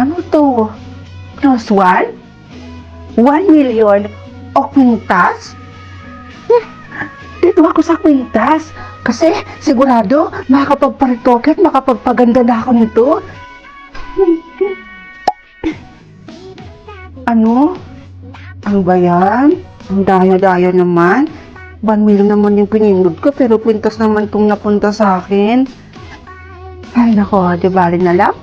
Ano to? Plus one? 1 million o kwintas? Dito ako sa kwintas. Kasi sigurado makakapagparitoke at makapagpaganda na ako nito. Ano? Ano ba yan? Ang daya-daya naman. 1 million naman yung pinindod ko pero kwintas naman itong napunta sa akin. Ay nako, di bali na lang.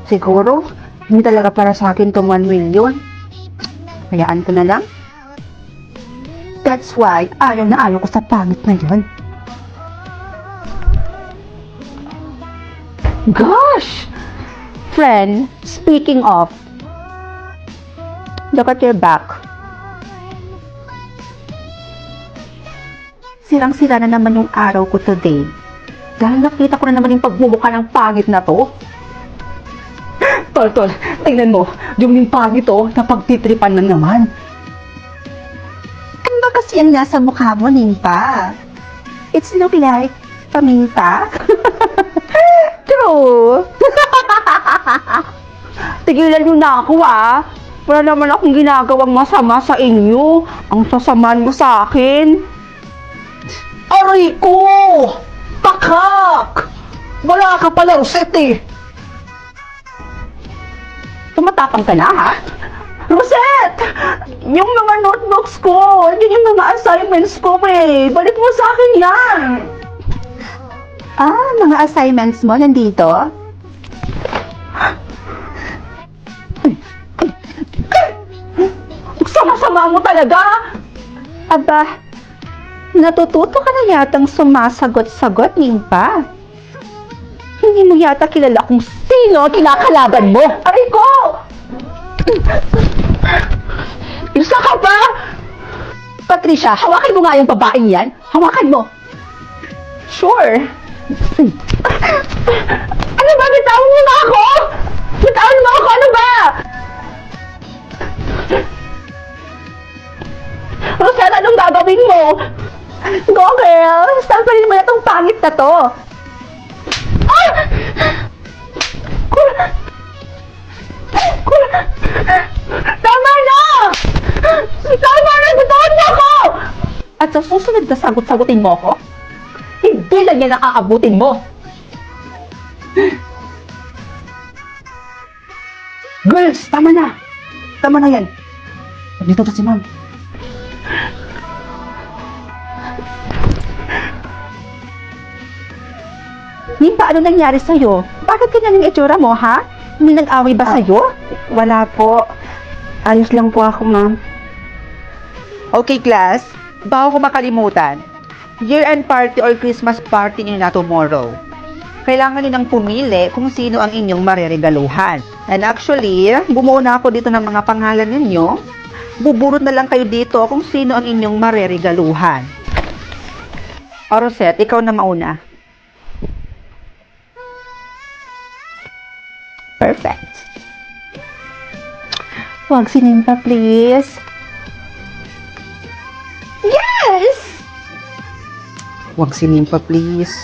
Siguro, hindi talaga para sa akin itong 1 million. Hayaan ko na lang. That's why, ayaw na ayaw ko sa pangit na yun. Gosh! Friend, speaking of, look at your back. Sirang-sira na naman yung araw ko today. Dahil nakita ko na naman yung pagmumukha ng pangit na to. Tol, tingnan mo. Yung pangit to, napagtitripan na naman. Ano ba kasi ang nasa mukha mo, Nimpa? It's look like paminta. True. Tigilan nyo na ako, ah. Wala naman akong ginagawang masama sa inyo. Ang sasaman mo sa akin. Aray ko! Pakak! Wala ka pala, Rosette, eh. Tumatapang ka na, ha? Rosette! Yung mga notebooks ko, hindi yung mga assignments ko, eh. Balik mo sa akin yan. Ah, mga assignments mo nandito? Sama-sama mo talaga! Aba, natututo ka na yatang sumasagot-sagot, Nimpa. Hindi mo yata kilala kung sino kinakalaban mo. Aray ko! Isa ka ba? Patricia, hawakan mo nga yung babaeng yan. Hawakan mo. Sure. Ano ba? Bitawan mo na ako! Bitawan mo ako! Ano ba? Rosette, anong gagawin mo? Go, girl! Sampalin mo na tong pangit na to. Ah! Tama na! Tama na! Bitawan mo ako! At sa susunod na sagot-sagutin mo ako, hindi lang yan ang aabutin mo. Girls, tama na. Tama na yan. Dito na si Ma'am. Nimpa, ano nangyari sa'yo? Bakit ganyan yung itsura mo, ha? May nag-away ba sa'yo? Wala po. Ayos lang po ako, Ma'am. Okay, class. Bago ko makalimutan. Year-end party or Christmas party niyo na tomorrow. Kailangan niyo nang pumili kung sino ang inyong mareregaluhan. And actually, bumuo na ako dito ng mga pangalan ninyo. Buburot na lang kayo dito kung sino ang inyong mareregaluhan. O Rosette, ikaw na mauna. Perfect. Huwag si Nimpa, please. Yes! Huwag si Nimpa, please.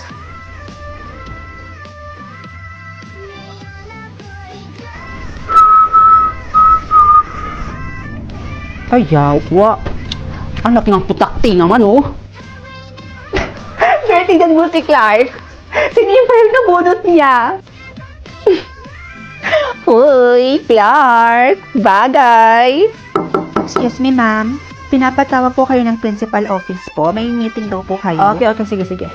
Ayaw, anak ng putakti naman, oh. Sir, tingnan mo si Clark. Si Nimpa yung nabunot niya. Uy, Clark, bagay. Excuse me, ma'am. Pinapatawag po kayo ng principal office po. May meeting daw po kayo. Okay, sige.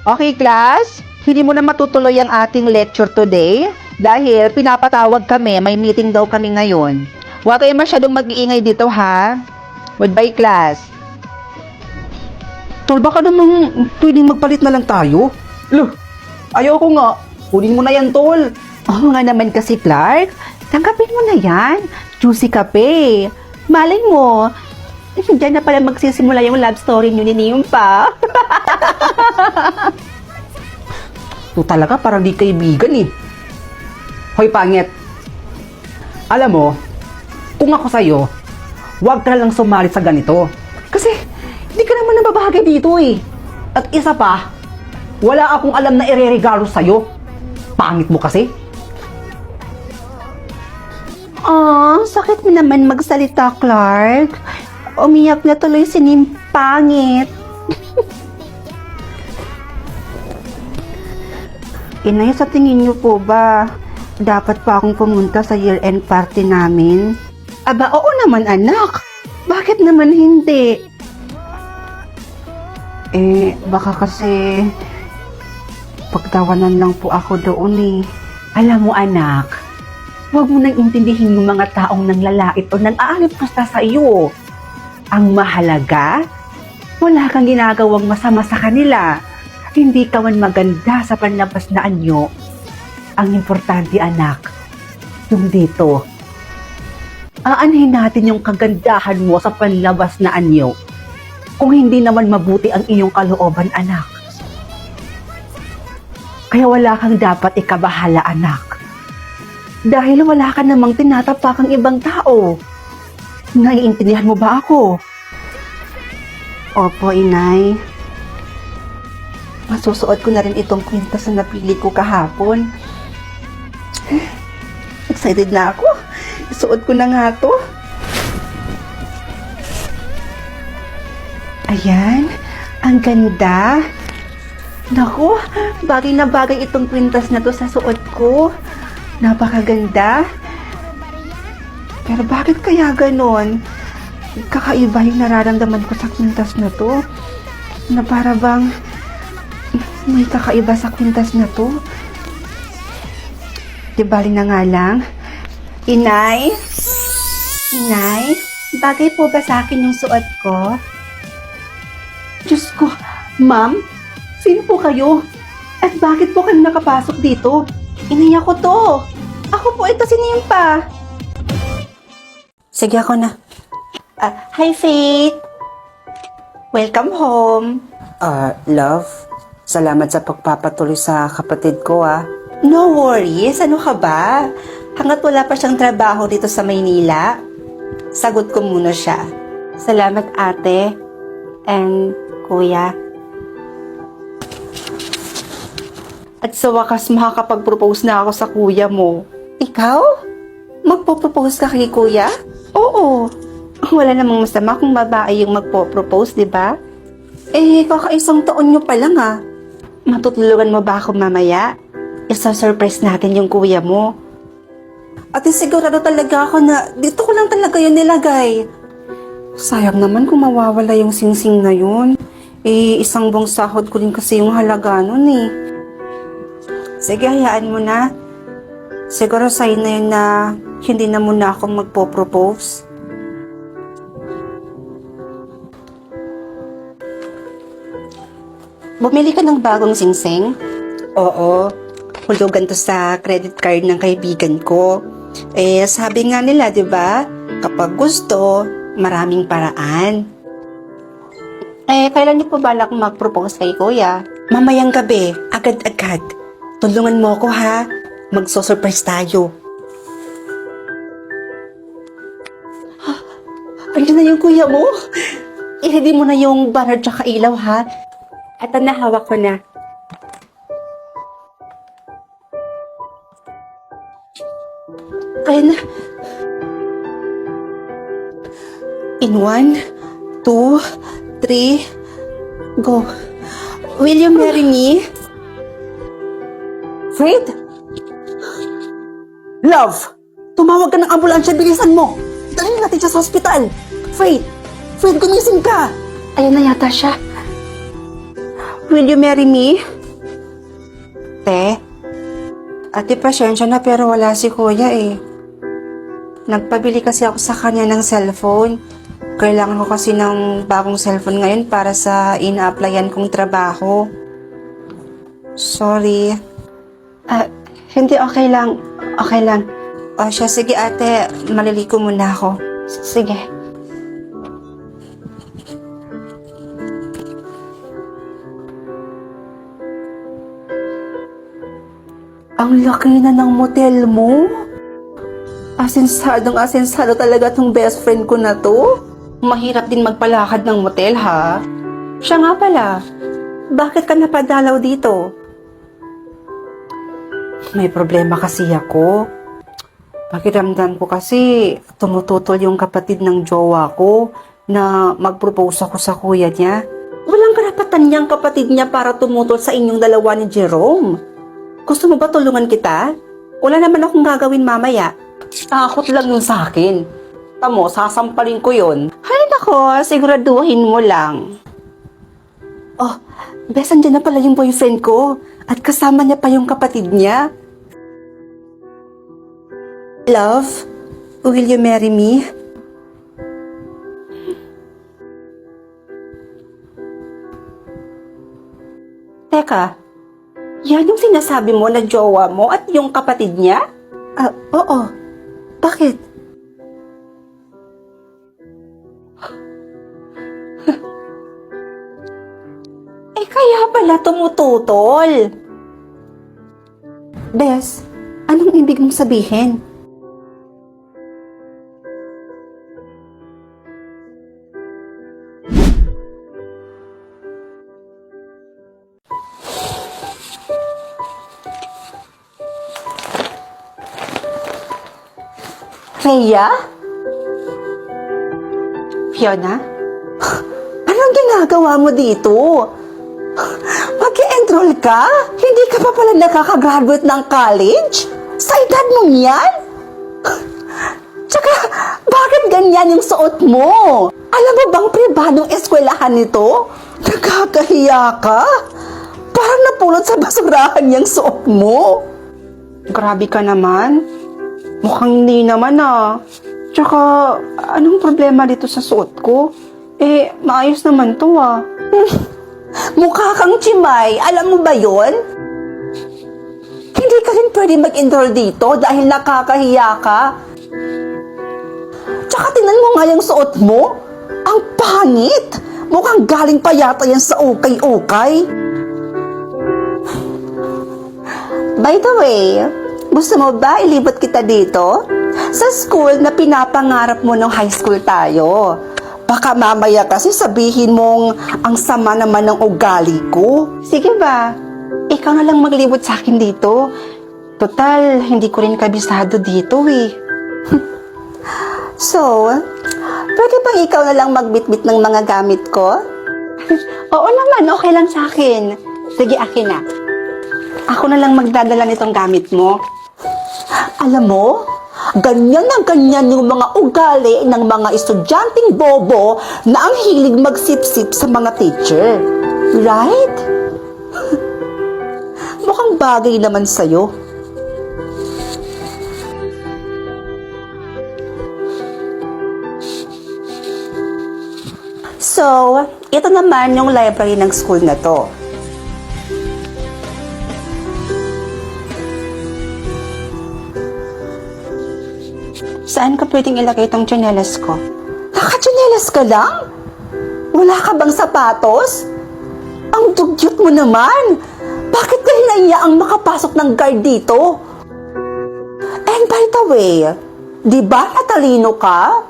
Okay, class. Hindi mo na matutuloy ang ating lecture today dahil pinapatawag kami. May meeting daw kami ngayon. Huwag kayo masyadong mag-iingay dito, ha? Goodbye, class. Tol, baka namang pwedeng magpalit na lang tayo. Loh, ayaw ko nga. Kunin mo na yan, Tol. Oo nga naman kasi, Clark. Tanggapin mo na yan. Juicy kape. Malay mo, diyan na pala magsisimula yung love story niyo ni Nimpa. Ito talaga parang di kaibigan, eh. Hoy, pangit. Alam mo, kung ako sa'yo, huwag ka lang sumali sa ganito. Kasi, di ka naman nababahagi dito, eh. At isa pa, wala akong alam na ireregalo sa'yo. Pangit mo kasi. Sakit mo naman magsalita, Clark. Umiyak na tuloy si Nimpangit. Inay, sa tingin niyo po ba, dapat pa akong pumunta sa year-end party namin? Aba, oo naman anak. Bakit naman hindi? Baka kasi pagtawanan lang po ako doon eh. Alam mo anak, huwag mo nang intindihin yung mga taong nanglalait o nang-aalip basta sa iyo. Ang mahalaga, wala kang ginagawang masama sa kanila. Hindi ka man maganda sa panlabas na anyo. Ang importante anak, yung dito. Aanhin natin yung kagandahan mo sa panlabas na anyo. Kung hindi naman mabuti ang iyong kalooban anak. Kaya wala kang dapat ikabahala anak. Dahil wala ka namang tinatapakang ibang tao. Naiintindihan mo ba ako? Opo, inay. Masusuot ko na rin itong kwintas na napili ko kahapon. Excited na ako. Isuot ko na nga to. Ayan, ang ganda. Naku, bagay na bagay itong kwintas na to sa suot ko. Napakaganda. Pero bakit kaya ganon? Kakaiba yung nararamdaman ko sa kwintas na to. Na para bang may kakaiba sa kwintas na to. Di bali na nga lang. Inay? Inay? Bagay po ba sa akin yung suot ko? Diyos ko, ma'am? Sino po kayo? At bakit po kayo nakapasok dito? Inay ako to. Ako po ito si Nimpa. Sige ako na. Hi Faith. Welcome home. Love, salamat sa pagpapatuloy sa kapatid ko, No worries, ano ka ba? Hanggat wala pa siyang trabaho dito sa Maynila, sagot ko muna siya. Salamat ate and kuya. At sa wakas makakapag-propose na ako sa kuya mo. Ikaw? Magpo-propose ka kay kuya? Oo. Wala namang masama kung babae yung magpo-propose, di ba? Kakaisang taon nyo pa lang Matutulungan mo ba ako mamaya? Isa-surprise natin yung kuya mo. Ate, sigurado talaga ako na dito ko lang talaga yun nilagay. Sayang naman kung mawawala yung singsing na yun. Isang buong sahod ko rin kasi yung halaga nun Sige, hayaan mo na. Siguro sign na yun na hindi na muna ako magpo-propose. Bumili ka ng bagong singsing? Oo. Hulugan to sa credit card ng kaibigan ko. Sabi nga nila, di ba? Kapag gusto, maraming paraan. Kailan niyo po balak mag-propose kay kuya? Mamayang gabi, agad-agad. Tulungan mo ako ha. Magso-surprise tayo. Ayun na yung kuya mo. I-ready mo na yung banner tsaka ilaw ha. At nahawak ko na. Kaya na. In 1, 2, 3, go. Will you marry me? Faith? Love, tumawag ka ng ambulansya, bilisan mo. Dalhin natin siya sa ospital. Faith, gumising ka. Ayan na yata siya. Will you marry me? Ate, pasensya na pero wala si kuya Nagpabili kasi ako sa kanya ng cellphone. Kailangan ko kasi ng bagong cellphone ngayon para sa ina-applyan kong trabaho. Sorry. Hindi, okay lang. Okay lang. Siya, sige ate, maliliko muna ako. Sige. Ang laki na ng motel mo. Asensado talaga tong best friend ko na to. Mahirap din magpalakad ng motel, ha? Siya nga pala, bakit ka napadalaw dito? May problema kasi ako. Pakiramdam ko kasi tumututol yung kapatid ng jowa ko na mag-propose ako sa kuya niya. Walang karapatan niyang kapatid niya para tumutol sa inyong dalawa ni Jerome. Gusto mo ba tulungan kita? Wala naman akong gagawin mamaya. Takot lang yun sa akin. Tamo, sasampalin ko yun. Hay nako, siguraduhin mo lang. Oh, bes, andyan na pala yung boyfriend ko. At kasama niya pa yung kapatid niya. Love, will you marry me? Teka, yan yung sinasabi mo na jowa mo at yung kapatid niya? Oo. Bakit? Kaya pala tumututol. Bes, anong ibig mong sabihin? Rhea? Fiona? Anong ginagawa mo dito? Mag-enroll ka? Hindi ka pa pala nakakagraduate ng college? Sa edad mong yan? Tsaka, bakit ganyan yung suot mo? Alam mo bang pribadong eskwelahan nito? Nakakahiya ka? Parang napulot sa basurahan yung suot mo. Grabe ka naman. Mukhang hindi naman ah. Tsaka, anong problema dito sa suot ko? Maayos naman to ah. Mukha kang chimay. Alam mo ba yon? Hindi ka rin pwede mag-enroll dito dahil nakakahiya ka. Tsaka tingnan mo nga yung suot mo. Ang pangit. Mukhang galing pa yata yan sa ukay-ukay. By the way, gusto mo ba ilibot kita dito? Sa school na pinapangarap mo nung high school tayo. Baka mamaya kasi sabihin mong ang sama naman ng ugali ko. Sige ba? Ikaw na lang maglibot sa akin dito. Total, hindi ko rin kabisado dito eh. So, pwede bang ikaw na lang magbitbit ng mga gamit ko? Oo naman, okay lang sa akin. Sige, akin na. Ako na lang magdadala nitong gamit mo. Alam mo, ganyan na ganyan yung mga ugali ng mga estudyanteng bobo na ang hilig magsip-sip sa mga teacher. Right? Mukhang bagay naman sa'yo. So, ito naman yung library ng school na to. Saan ko pwedeng ilagay itong tsinelas ko? Naka-tsinelas ka lang? Wala ka bang sapatos? Ang dugyot mo naman! Bakit ka hinahiyaang makapasok ng guard dito? And by the way, di ba natalino ka?